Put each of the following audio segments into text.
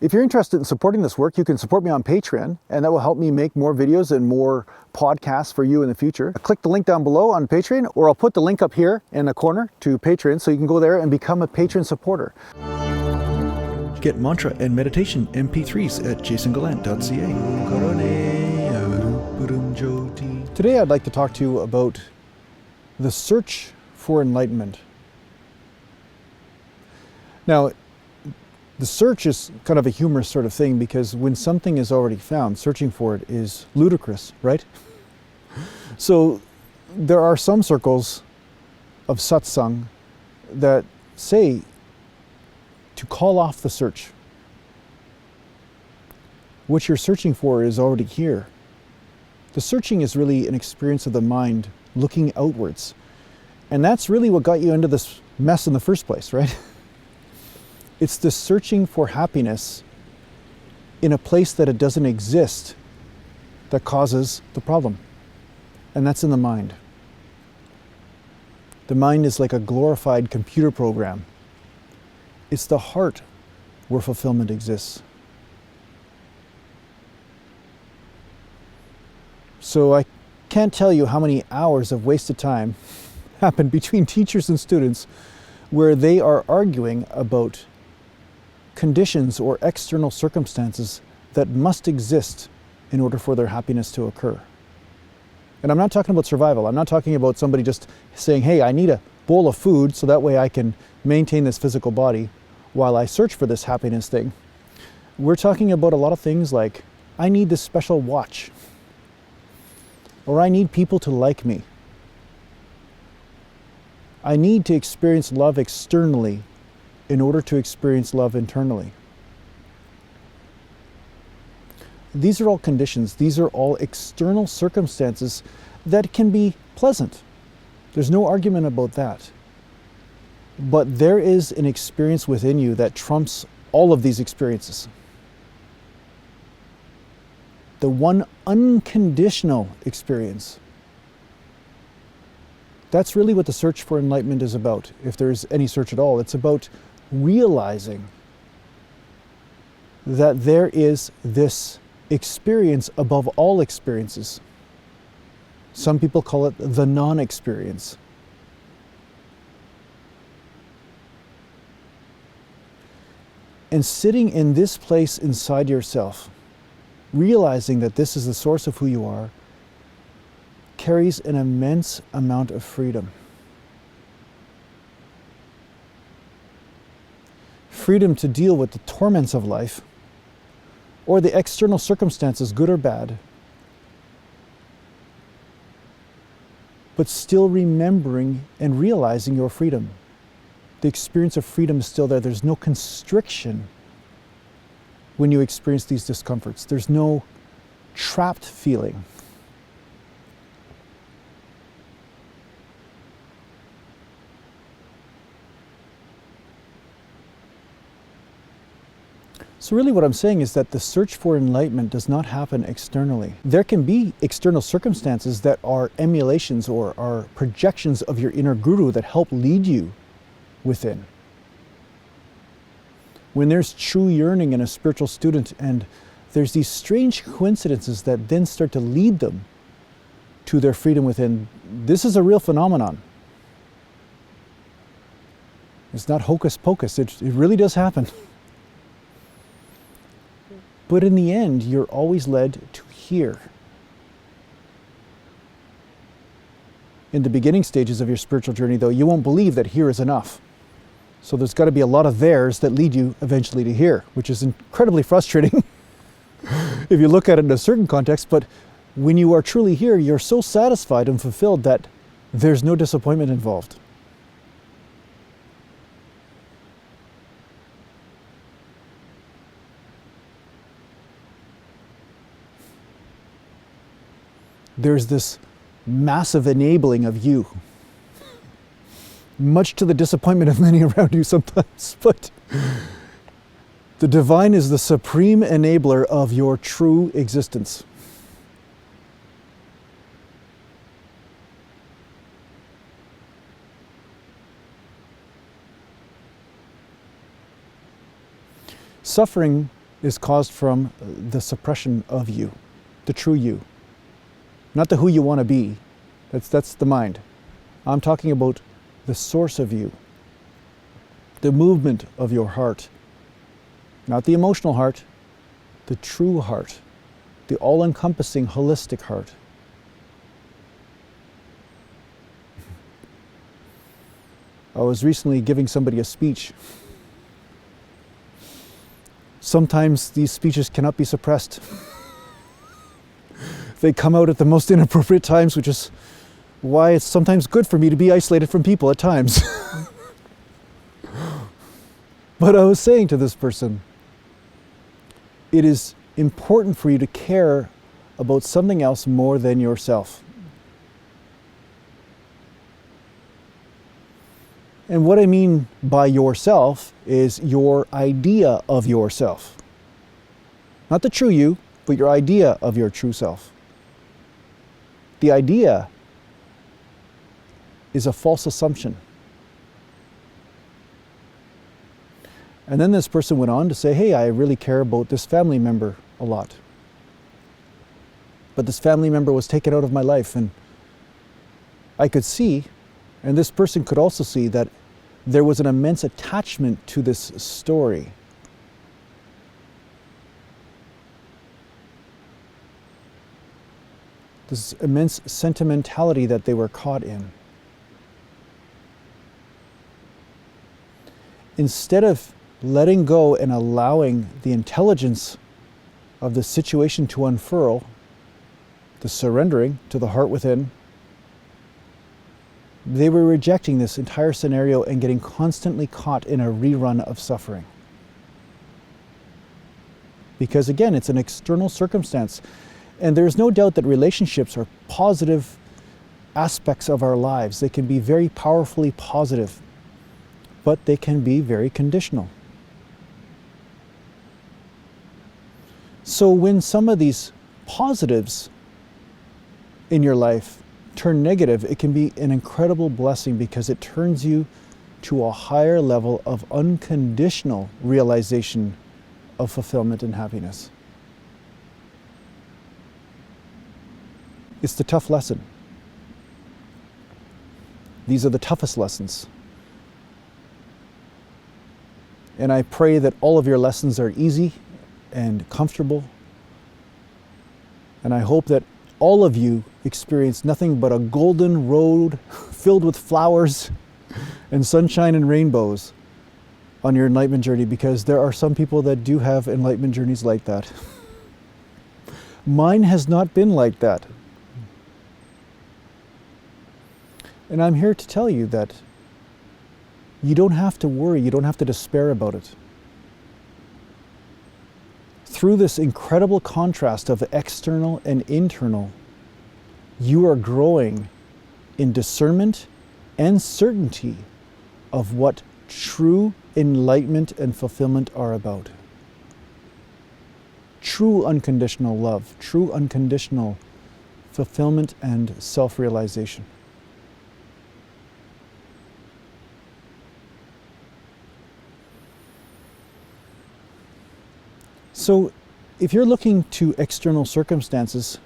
If you're interested in supporting this work, you can support me on Patreon, and that will help me make more videos and more podcasts for you in the future. Click the link down below on Patreon, or I'll put the link up here in the corner to Patreon, so you can go there and become a Patreon supporter. Get mantra and meditation MP3s at JasonGallant.ca. Today I'd like to talk to you about the search for enlightenment. Now, the search is kind of a humorous sort of thing, because when something is already found, searching for it is ludicrous, right? So there are some circles of satsang that say to call off the search. What you're searching for is already here. The searching is really an experience of the mind looking outwards. And that's really what got you into this mess in the first place, right? It's the searching for happiness in a place that it doesn't exist that causes the problem. And that's in the mind. The mind is like a glorified computer program. It's the heart where fulfillment exists. So I can't tell you how many hours of wasted time happen between teachers and students where they are arguing about conditions or external circumstances that must exist in order for their happiness to occur. And I'm not talking about survival. I'm not talking about somebody just saying, hey, I need a bowl of food so that way I can maintain this physical body while I search for this happiness thing. We're talking about a lot of things like, I need this special watch, or I need people to like me. I need to experience love externally in order to experience love internally. These are all conditions. These are all external circumstances that can be pleasant. There's no argument about that. But there is an experience within you that trumps all of these experiences. The one unconditional experience. That's really what the search for enlightenment is about, if there's any search at all. It's about realizing that there is this experience above all experiences. Some people call it the non-experience. And sitting in this place inside yourself, realizing that this is the source of who you are, carries an immense amount of freedom. Freedom to deal with the torments of life, or the external circumstances, good or bad, but still remembering and realizing your freedom. The experience of freedom is still there. There's no constriction when you experience these discomforts. There's no trapped feeling. So really what I'm saying is that the search for enlightenment does not happen externally. There can be external circumstances that are emulations or are projections of your inner guru that help lead you within. When there's true yearning in a spiritual student and there's these strange coincidences that then start to lead them to their freedom within, this is a real phenomenon. It's not hocus pocus, it really does happen. But in the end, you're always led to here. In the beginning stages of your spiritual journey, though, you won't believe that here is enough. So there's got to be a lot of theirs that lead you eventually to here, which is incredibly frustrating if you look at it in a certain context. But when you are truly here, you're so satisfied and fulfilled that there's no disappointment involved. There's this massive enabling of you, much to the disappointment of many around you sometimes, but the divine is the supreme enabler of your true existence. Suffering is caused from the suppression of you, the true you. Not the who you want to be. That's the mind. I'm talking about the source of you, the movement of your heart. Not the emotional heart, the true heart, the all-encompassing, holistic heart. I was recently giving somebody a speech. Sometimes these speeches cannot be suppressed. They come out at the most inappropriate times, which is why it's sometimes good for me to be isolated from people at times. But I was saying to this person, it is important for you to care about something else more than yourself. And what I mean by yourself is your idea of yourself. Not the true you, but your idea of your true self. The idea is a false assumption. And then this person went on to say, hey, I really care about this family member a lot. But this family member was taken out of my life, and I could see, and this person could also see, that there was an immense attachment to this story. This immense sentimentality that they were caught in. Instead of letting go and allowing the intelligence of the situation to unfurl, the surrendering to the heart within, they were rejecting this entire scenario and getting constantly caught in a rerun of suffering. Because again, it's an external circumstance. And there's no doubt that relationships are positive aspects of our lives. They can be very powerfully positive, but they can be very conditional. So when some of these positives in your life turn negative, it can be an incredible blessing because it turns you to a higher level of unconditional realization of fulfillment and happiness. It's the tough lesson. These are the toughest lessons. And I pray that all of your lessons are easy and comfortable. And I hope that all of you experience nothing but a golden road filled with flowers and sunshine and rainbows on your enlightenment journey, because there are some people that do have enlightenment journeys like that. Mine has not been like that. And I'm here to tell you that you don't have to worry, you don't have to despair about it. Through this incredible contrast of external and internal, you are growing in discernment and certainty of what true enlightenment and fulfillment are about. True unconditional love, true unconditional fulfillment and self-realization. So if you're looking to external circumstances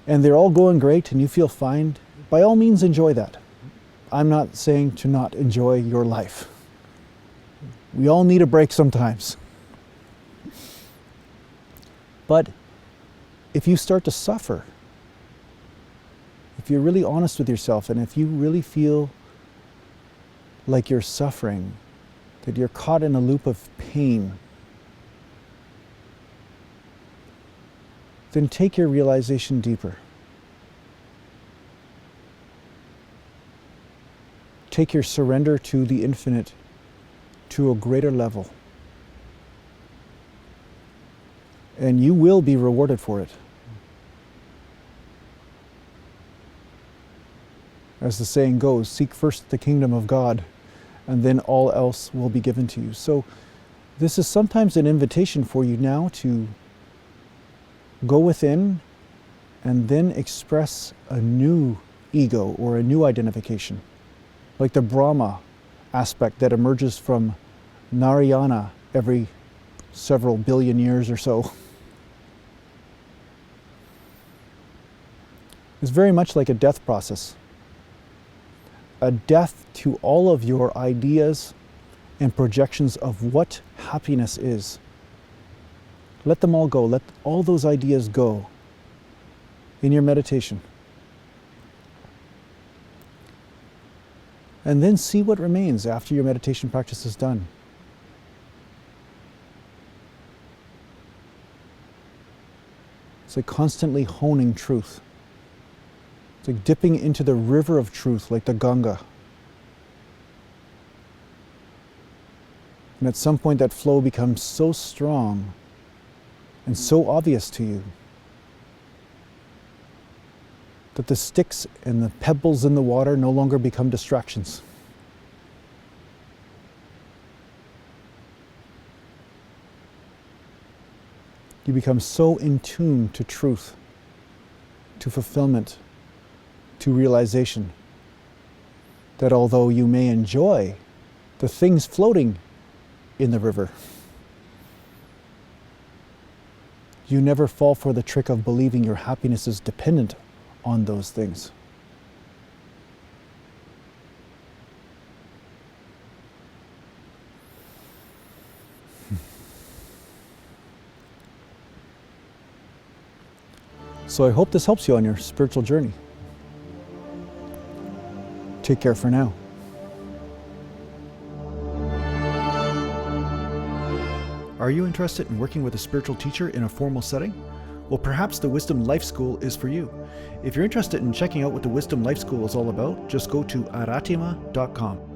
and they're all going great and you feel fine, by all means enjoy that. I'm not saying to not enjoy your life. We all need a break sometimes. But if you start to suffer, if you're really honest with yourself and if you really feel like you're suffering, that you're caught in a loop of pain, then take your realization deeper. Take your surrender to the infinite to a greater level. And you will be rewarded for it. As the saying goes, seek first the kingdom of God, and then all else will be given to you. So this is sometimes an invitation for you now to go within and then express a new ego or a new identification, like the Brahma aspect that emerges from Narayana every several billion years or so. It's very much like a death process. A death to all of your ideas and projections of what happiness is. Let them all go. Let all those ideas go in your meditation. And then see what remains after your meditation practice is done. It's like constantly honing truth. It's like dipping into the river of truth, like the Ganga. And at some point that flow becomes so strong and so obvious to you that the sticks and the pebbles in the water no longer become distractions. You become so in tune to truth, to fulfillment, to realization, that although you may enjoy the things floating in the river, you never fall for the trick of believing your happiness is dependent on those things. So I hope this helps you on your spiritual journey. Take care for now. Are you interested in working with a spiritual teacher in a formal setting? Well, perhaps the Wisdom Life School is for you. If you're interested in checking out what the Wisdom Life School is all about, just go to aratima.com.